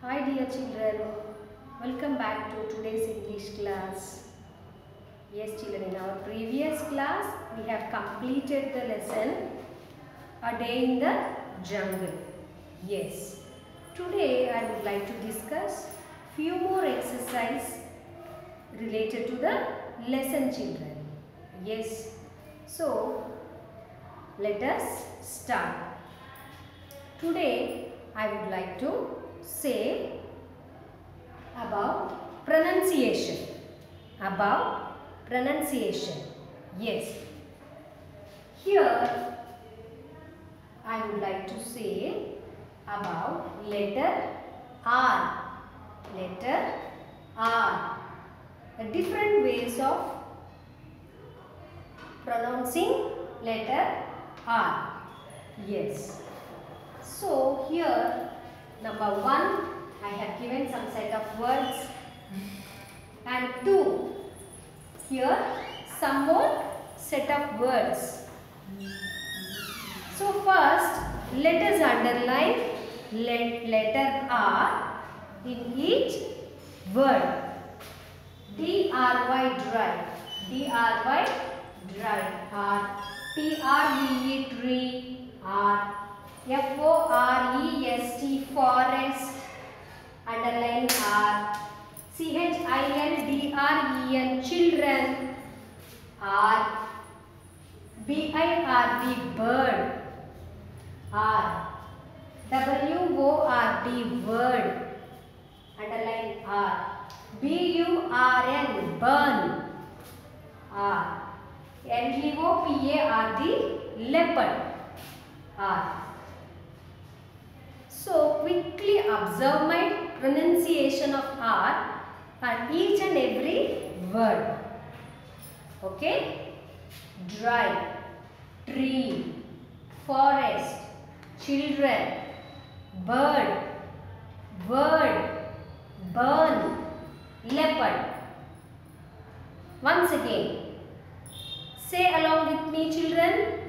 Hi dear children, welcome back to today's English class. Yes children, in our previous class we have completed the lesson A Day in the Jungle. Yes, today I would like to discuss few more exercise related to the lesson children. Yes, so let us start. Today I would like to say about pronunciation. About pronunciation. Yes. Here I would like to say about letter R. Letter R. Different ways of pronouncing letter R. Yes. So here number 1 I have given some set of words and 2 here some more set of words. So first let us underline letter R in each word. D-R-Y dry, D-R-Y dry, R, T-R-E-E tree, R, F-O-R-E-S-T forest, underline R, C-H-I-L-D-R-E-N children, R, B-I-R-D bird, R, W-O-R-D word, underline R, B-U-R-N burn, R, L-E-O-P-A-R-D leopard, R. So quickly observe my pronunciation of R and each and every word. Okay? Dry, tree, forest, children, bird, word, burn, leopard. Once again, say along with me children.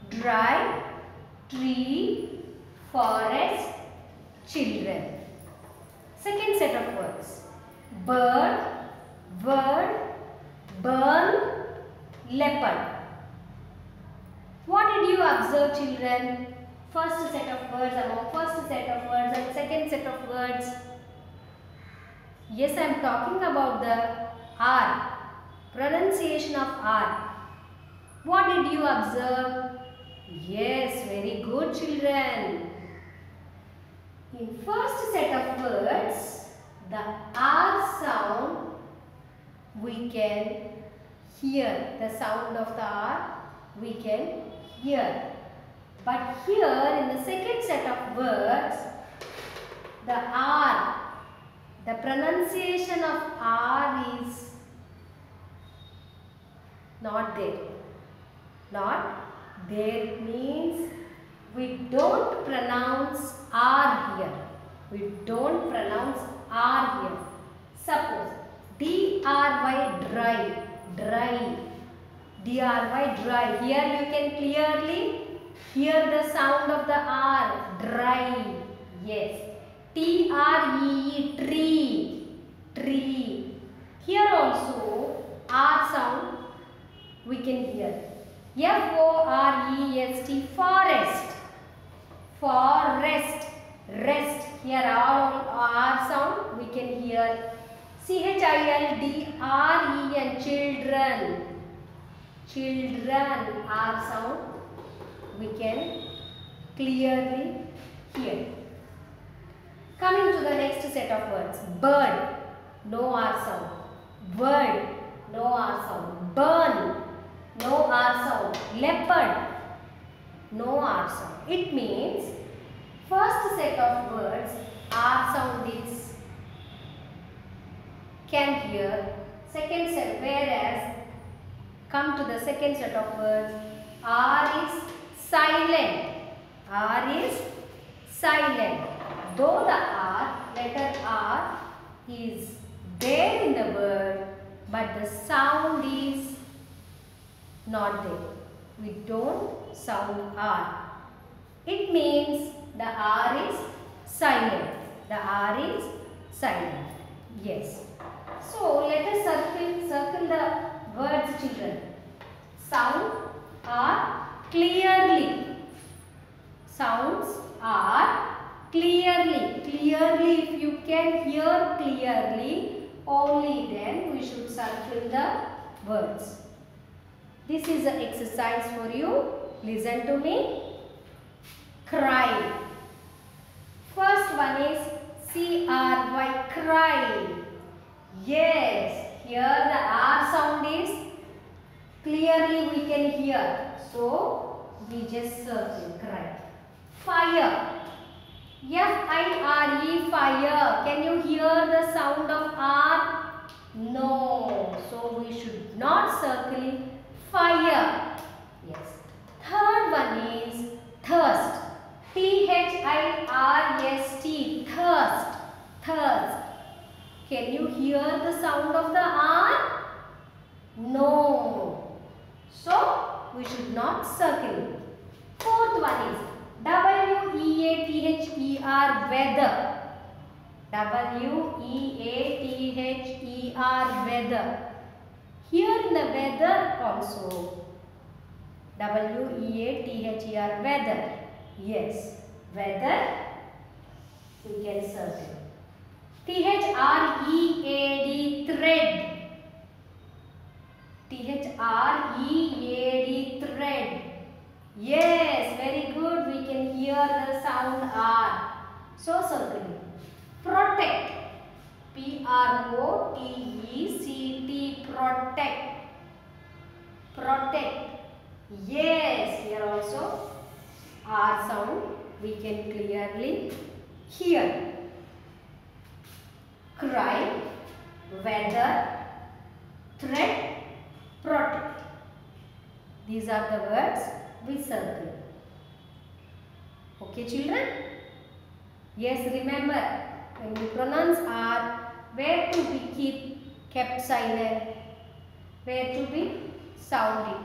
Dry, tree, forest, children. Second set of words. Bird, word, burn, leopard. What did you observe children? First set of words among first set of words and second set of words. Yes, I am talking about the R. Pronunciation of R. What did you observe? Yes, very good children. In first set of words, the R sound we can hear. The sound of the R we can hear. But here in the second set of words, the R, the pronunciation of R is not there. Not there means we don't pronounce R here. We don't pronounce R here. Suppose D-R-Y dry, dry, D-R-Y dry. Here you can clearly hear the sound of the R, dry. Yes. T-R-E-E tree, tree. Here also R sound we can hear. F-O-R-E-S-T forest, forest, rest. Here all R sound we can hear. C-H-I-L-D-R-E-N children, children R sound we can clearly hear. Coming to the next set of words. Bird, no R sound. Word, no R sound. Burn, no R sound. Leopard, no R sound. It means first set of words R sound is can hear. Second set, whereas come to the second set of words R is silent. R is silent. Though the R, letter R is there in the word, but the sound is not there. We don't sound R. It means the R is silent. The R is silent. Yes. So let us circle the words, children. Sound are clearly. Sounds are clearly. Clearly, if you can hear clearly, only then we should circle the words. This is an exercise for you. Listen to me. Cry. First one is C-R-Y, cry. Yes, here the R sound is clearly we can hear. So, we just circle, cry. Fire. F-I-R-E, fire. Can you hear the sound of R? No. So, we should not circle fire. Yes. Third one is thirst. T-H-I-R-S-T, thirst. Thirst. Can you hear the sound of the R? No. So, we should not circle. Fourth one is W-E-A-T-H-E-R, weather. W-E-A-T-H-E-R, weather. Here in the weather also. W-E-A-T-H-E-R, weather. Yes, weather. We can circle. T-H-R-E-A-D, thread. T-H-R-E-A-D, thread. Yes, very good. We can hear the sound R. So circle. Protect. P-R-O-T-E-C-T, protect. Protect. Yes, here also R sound we can clearly hear. Cry, weather, thread, protect. These are the words we circle. Okay, children? Yes, remember when you pronounce R, where to be kept silent, where to be sounded.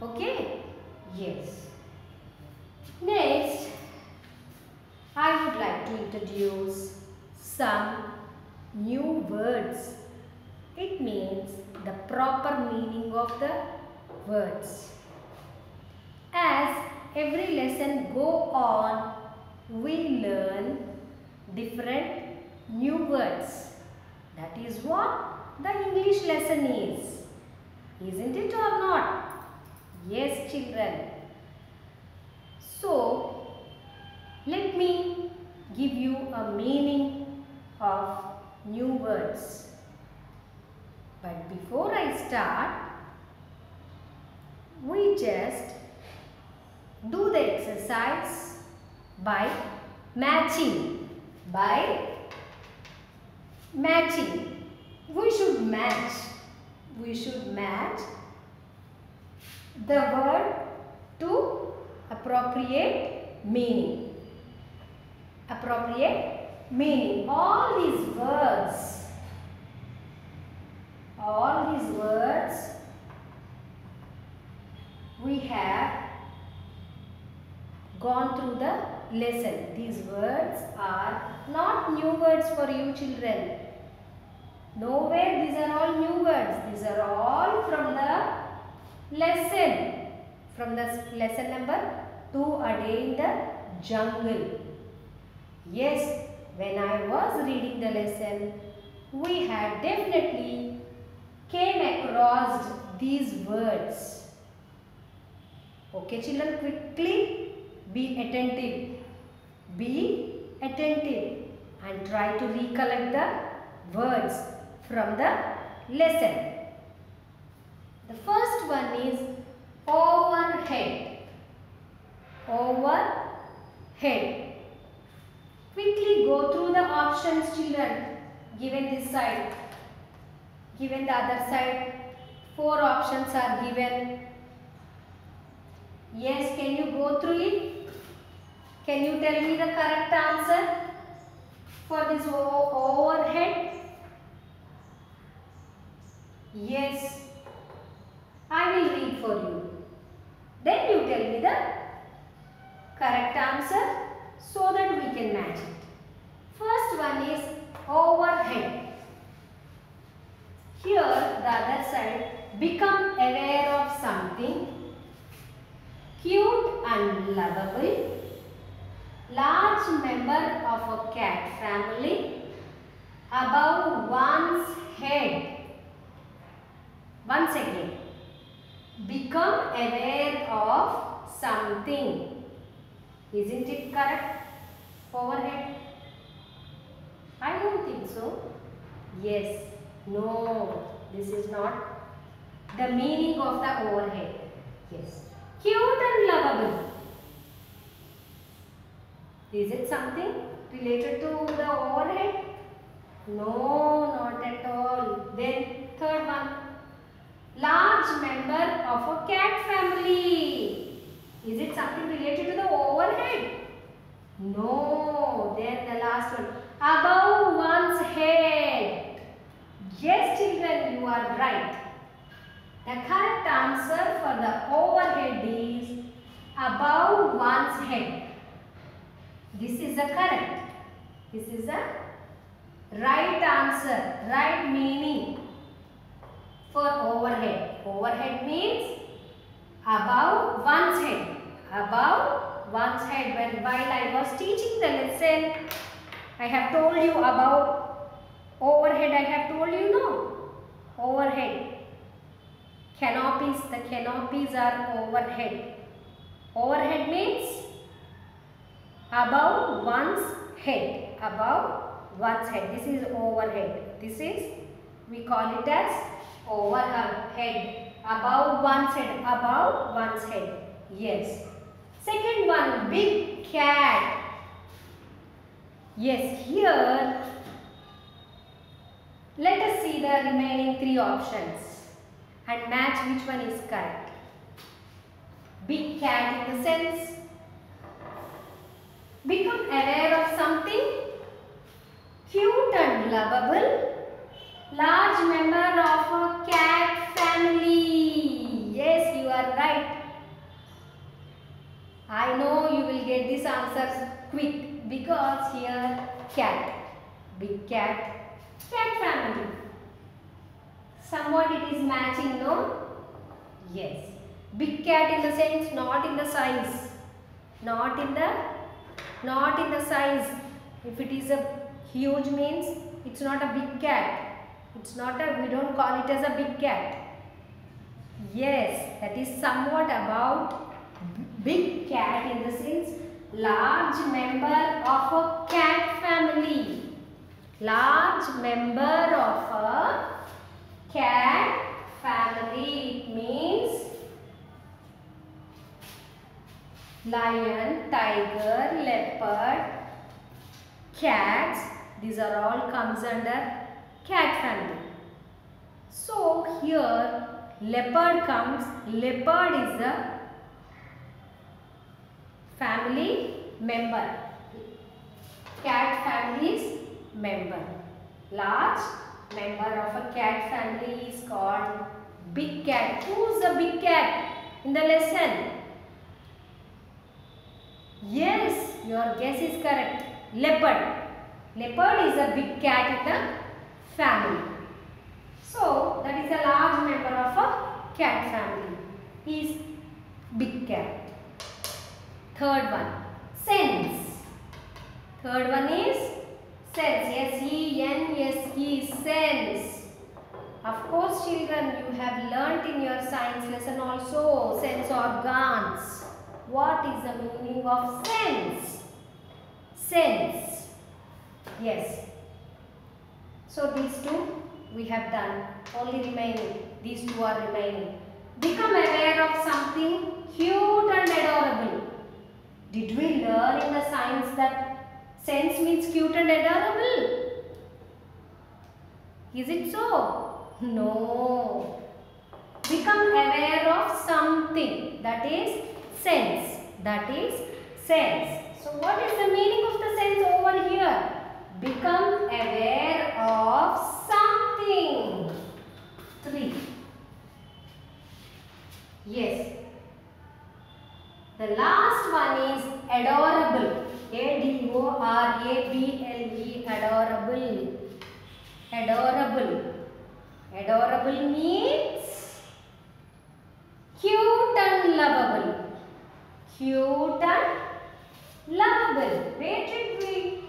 Okay? Yes. Next, I would like to introduce some new words. It means the proper meaning of the words. As every lesson go on, we learn different new words. That is what the English lesson is. Isn't it or not? Yes, children. So, let me give you a meaning of new words. But before I start, we just do the exercise by matching. By matching. We should match. We should match the word to appropriate meaning. Appropriate meaning. All these words we have gone through the lesson. These words are not new words for you children. Nowhere these are all new words. These are all from the lesson. From the lesson number 2, A Day in the Jungle. Yes, when I was reading the lesson, we had definitely came across these words. Okay children, quickly be attentive. Be attentive and try to recollect the words from the lesson. The first one is overhead. Overhead. Quickly go through the options children. Given this side. Given the other side. 4 options are given. Yes, can you go through it? Can you tell me the correct answer for this overhead? Yes. I will read for you. Then you tell me the correct answer so that we can match it. First first one is overhead. Here the other side, become aware of something cute and lovable, large member of a cat family, above one's head. Once again, become aware of something. Isn't it correct? Overhead? I don't think so. Yes. No. This is not the meaning of the overhead. Yes. Cute and lovable. Is it something related to the overhead? No, not at all. Then third one. Large member of a cat family. Is it something related to the overhead? No. Then the last one. Above one's head. Yes, children, you are right. The correct answer for the overhead is above one's head. This is the correct. This is the right answer, right meaning for overhead. Overhead means above one's head. Above one's head. While I was teaching the lesson, I have told you about overhead. I have told you no. Overhead. Canopies. The canopies are overhead. Overhead means above one's head. Above one's head. This is overhead. This is, we call it as overhead. Above one's head. Above one's head. Yes. Second one, big cat. Yes, here let us see the remaining three options and match which one is correct. Big cat in the sense, become aware of something cute and lovable, large member of a cat family. Yes, you are right. I know you will get these answers quick because here cat, big cat, cat family. Somewhat it is matching, no? Yes. Big cat in the sense, not in the size. Not in the size. If it is a huge means, it's not a big cat. It's not a, we don't call it as a big cat. Yes, that is somewhat about big cat in the sense, large member of a cat family. Large member of a cat family. It means lion, tiger, leopard, cats. These are all comes under cat family. So here leopard comes. Leopard is the family member. Cat family's member. Large member of a cat family is called big cat. Who is the big cat in the lesson? Yes, your guess is correct. Leopard. Leopard is a big cat in the family. So that is a large member of a cat family. He is big cat. Third one, sense. Third one is sense. S-E-N-S-E, sense. Of course, children, you have learnt in your science lesson also sense organs. What is the meaning of sense? Sense. Yes. So these two we have done. Only remaining. These two are remaining. Become aware of something cute and adorable. Did we learn in the science that sense means cute and adorable? Is it so? No. Become aware of something. That is sense. That is sense. So what is the meaning of the sense over here? Become aware of something. 3. Yes. The last one is adorable. A-D-O-R-A-B-L-E, adorable. Adorable. Adorable means cute and lovable. Cute and lovable. Where did we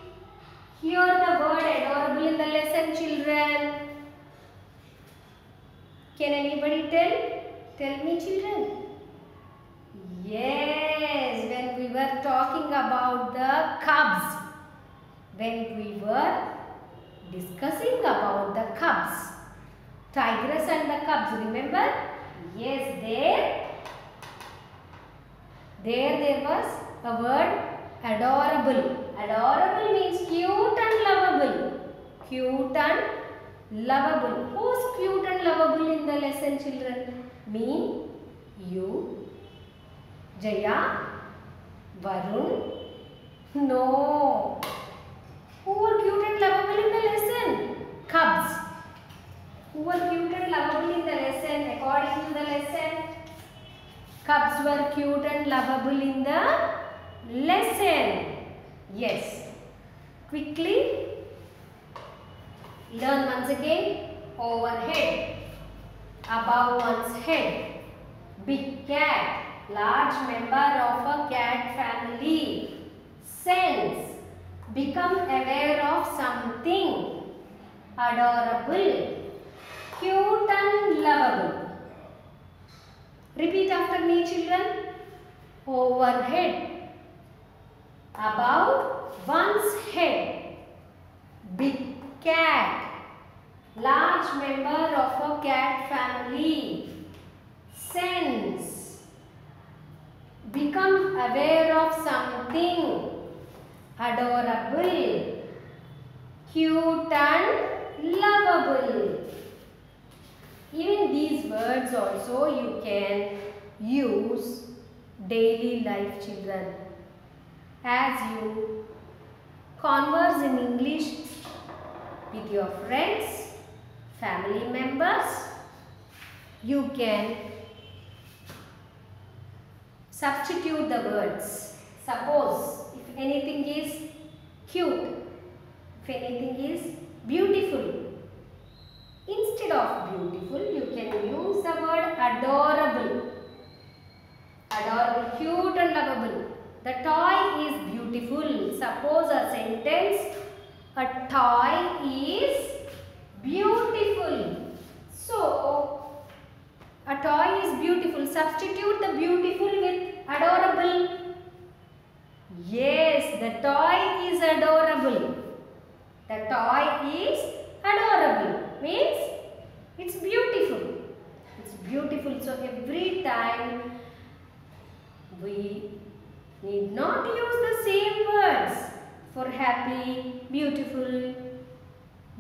hear the word adorable in the lesson, children? Can anybody tell? Tell me, children. Yes, when we were talking about the cubs. When we were discussing about the cubs. Tigress and the cubs, remember? Yes, there was a word adorable. Adorable means cute and lovable. Cute and lovable. Who's cute and lovable in the lesson, children? Me, you, Jaya, Varun. No. Who are cute and lovable in the lesson? Cubs. Who were cute and lovable in the lesson? According to the lesson, cubs were cute and lovable in the lesson. Yes. Quickly learn once again. Overhead, above one's head. Big cat, large member of a cat family. Sense, become aware of something. Adorable, cute and lovable. Repeat after me, children. Overhead, above one's head. Big cat, large member of a cat family. Sense, become aware of something. Adorable, cute and lovable. Even these words also you can use daily life, children. As you converse in English with your friends, family members, you can substitute the words. Suppose if anything is cute, if anything is beautiful, instead of beautiful, you can use the word adorable. Adorable, cute and lovable. The toy is beautiful. Suppose a sentence, a toy is beautiful. So, a toy is beautiful. Substitute the beautiful with adorable. Yes, the toy is adorable. The toy is adorable. Means it's beautiful. It's beautiful. So every time we need not use the same words for happy, beautiful.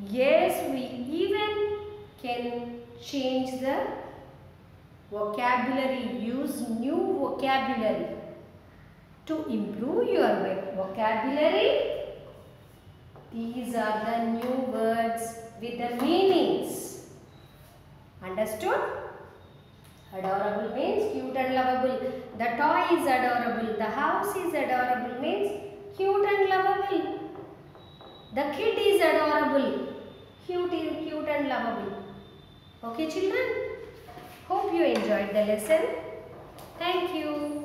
Yes, we even can change the vocabulary. Use new vocabulary to improve your vocabulary. These are the new words with the meanings. Understood? Adorable means cute and lovable. The toy is adorable. The house is adorable means cute and lovable. The kid is adorable. Cute and lovable. Okay, children? Hope you enjoyed the lesson. Thank you.